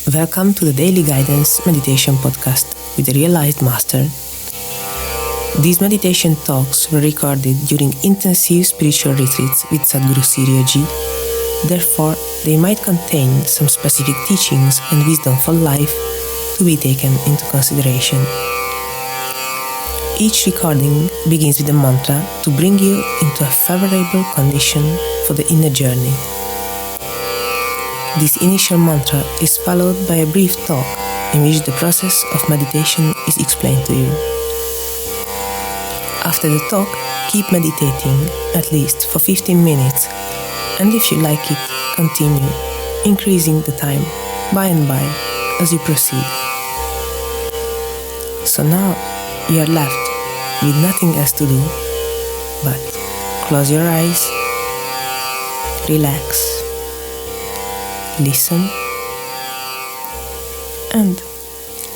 Welcome to the Daily Guidance Meditation Podcast with a Realized Master. These meditation talks were recorded during intensive spiritual retreats with Satguru Sirio Ji. Therefore, they might contain some specific teachings and wisdom for life to be taken into consideration. Each recording begins with a mantra to bring you into a favorable condition for the inner journey. This initial mantra is followed by a brief talk in which the process of meditation is explained to you. After the talk, keep meditating at least for 15 minutes, and if you like it, continue increasing the time by and by as you proceed. So now you are left with nothing else to do but close your eyes, relax, listen, and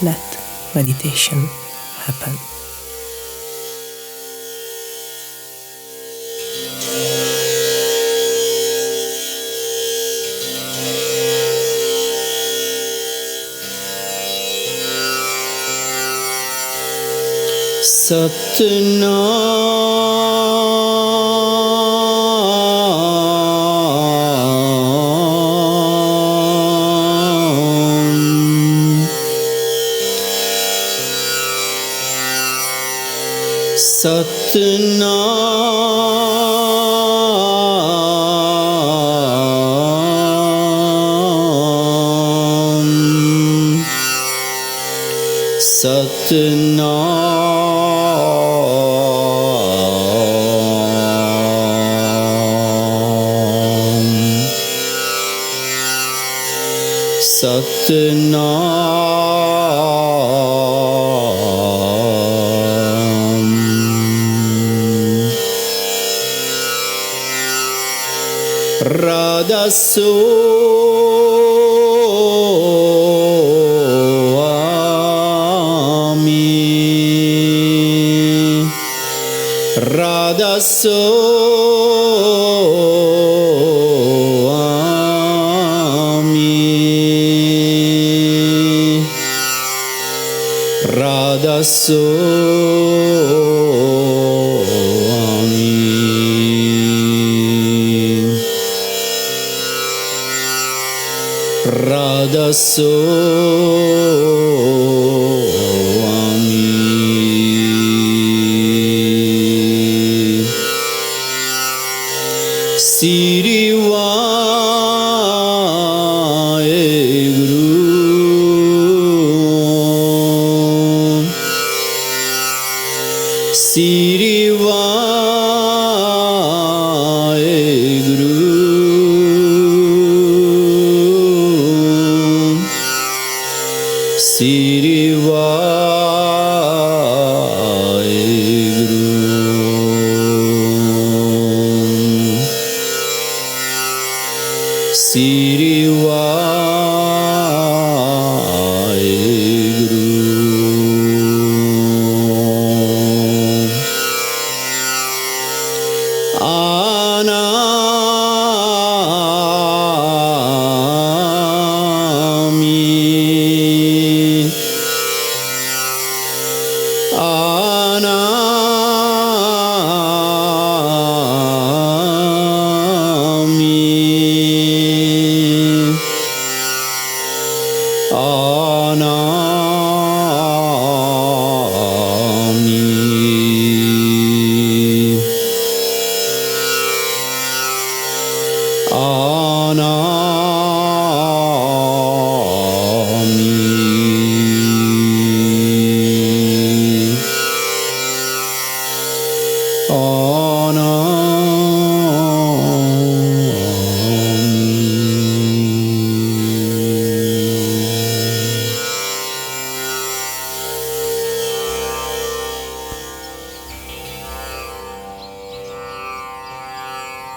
let meditation happen.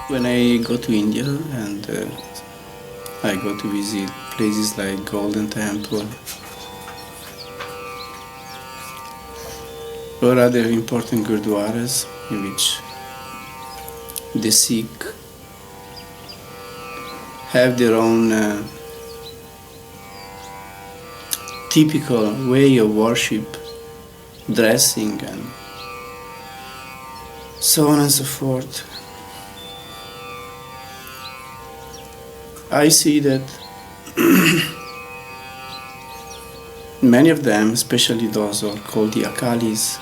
When I go to India and I go to visit places like Golden Temple or other important gurdwaras in which the Sikh have their own typical way of worship, dressing and so on and so forth, I see that many of them, especially those who are called the Akalis,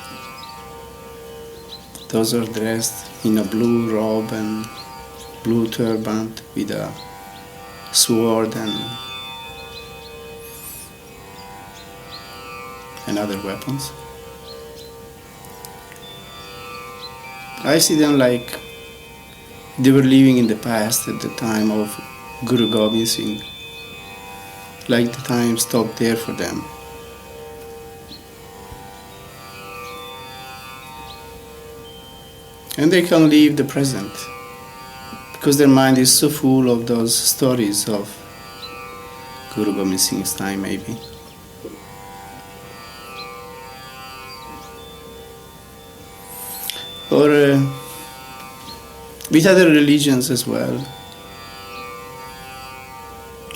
those are dressed in a blue robe and blue turban with a sword and other weapons. I see them like they were living in the past at the time of Guru Gobind Singh, like the time stopped there for them. And they can live the present because their mind is so full of those stories of Guru Gobind Singh's time, maybe. Or with other religions as well.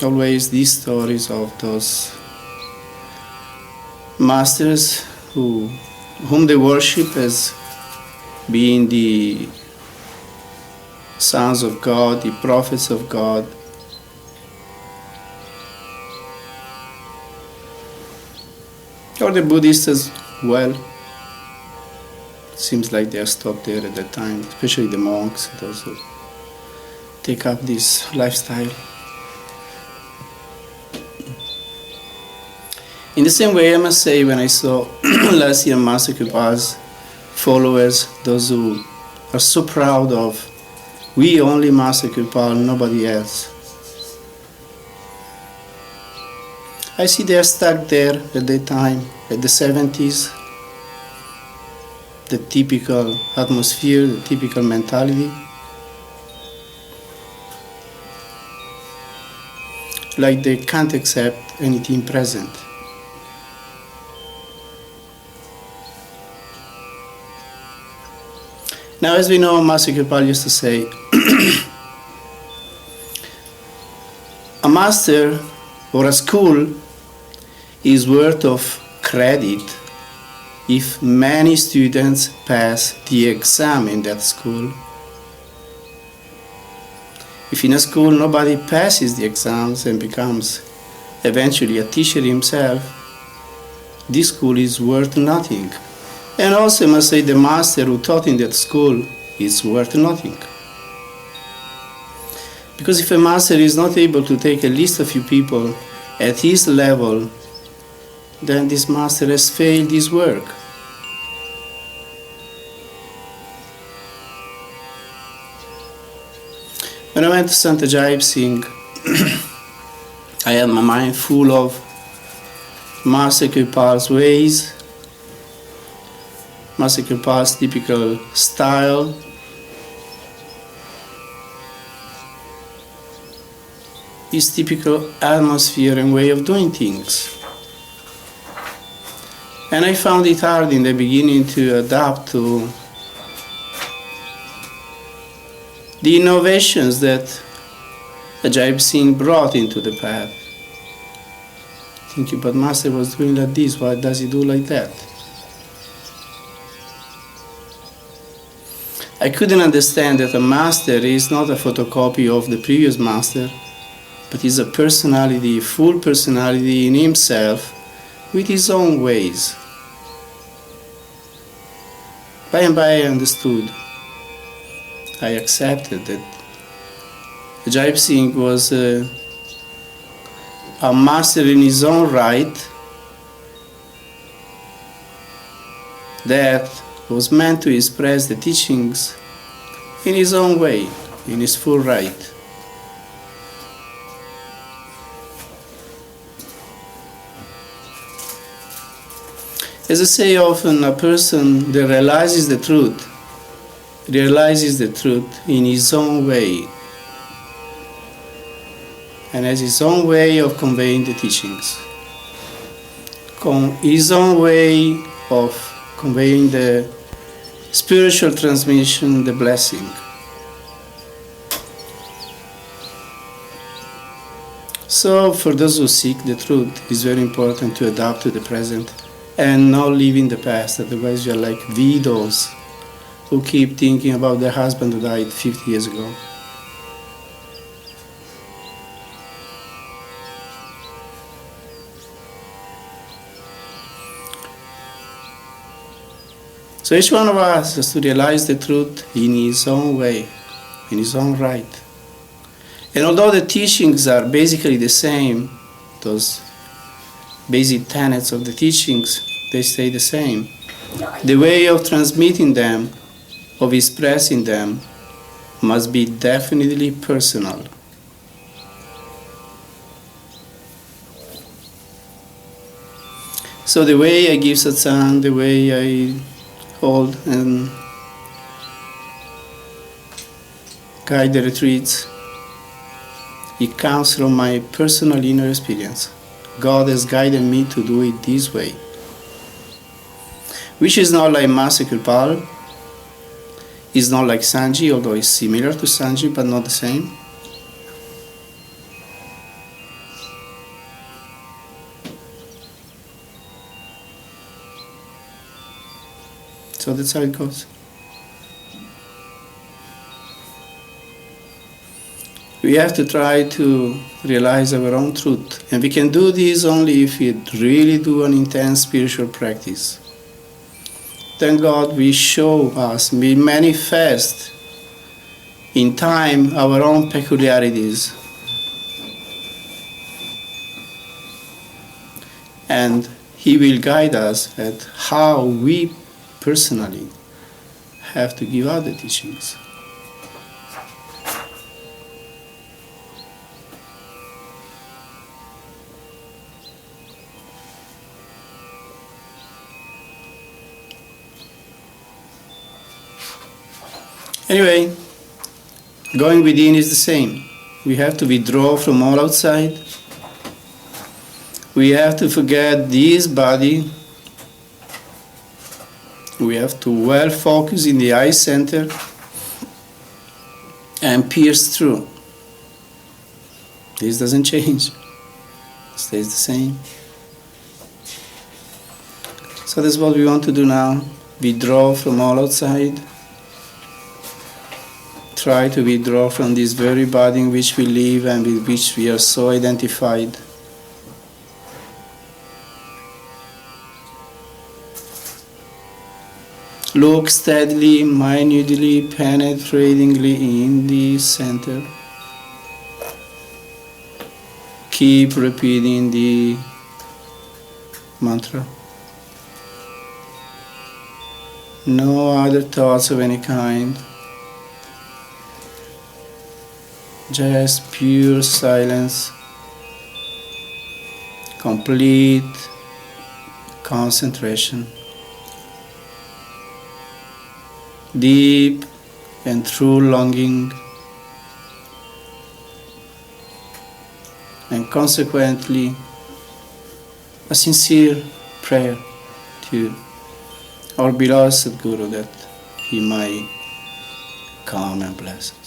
Always these stories of those masters whom they worship as being the sons of God, the prophets of God. Or the Buddhists as well. Seems like they are stopped there at that time, especially the monks, those who take up this lifestyle. In the same way, I must say, when I saw last year Master Kripa's followers, those who are so proud of, we only Master Kripa, nobody else. I see they are stuck there at that time, at the 70s, the typical atmosphere, the typical mentality. Like they can't accept anything present. Now, as we know, Master Kripa used to say, a master or a school is worth of credit if many students pass the exam in that school. If in a school nobody passes the exams and becomes eventually a teacher himself, this school is worth nothing. And also, I must say, the master who taught in that school is worth nothing. Because if a master is not able to take at least a few people at his level, then this master has failed his work. When I went to Sant Singh, I had my mind full of Master Kripa's ways, Master Kripa's typical style, his typical atmosphere and way of doing things. And I found it hard in the beginning to adapt to the innovations that Ajay Singh brought into the path. Thinking, but Master was doing like this, why does he do like that? I couldn't understand that a master is not a photocopy of the previous master, but is a personality, full personality in himself, with his own ways. By and by I understood. I accepted that Ajay Singh was a master in his own right, that was meant to express the teachings in his own way, in his full right. As I say often, a person that realizes the truth in his own way and has his own way of conveying the teachings, his own way of conveying the spiritual transmission, the blessing. So for those who seek the truth, it's very important to adapt to the present and not live in the past. Otherwise you are like widows who keep thinking about their husband who died 50 years ago. So each one of us has to realize the truth in his own way, in his own right. And although the teachings are basically the same, those basic tenets of the teachings, they stay the same. The way of transmitting them, of expressing them, must be definitely personal. So the way I give satsang, the way I hold and guide the retreats, it comes from my personal inner experience. God has guided me to do it this way, which is not like Master Kripal, it's not like Sanji, although it's similar to Sanji but not the same. So that's how it goes. We have to try to realize our own truth, and we can do this only if we really do an intense spiritual practice. Then God will show us, will manifest in time our own peculiarities, and He will guide us at how we personally have to give out the teachings. Anyway, going within is the same. We have to withdraw from all outside. We have to forget this body. We have to well focus in the eye center and pierce through. This doesn't change. It stays the same. So that's what we want to do now. Withdraw from all outside. Try to withdraw from this very body in which we live and with which we are so identified. Look steadily, minutely, penetratingly in the center. Keep repeating the mantra. No other thoughts of any kind. Just pure silence. Complete concentration. Deep and true longing, and consequently a sincere prayer to our beloved Satguru that he might come and bless us.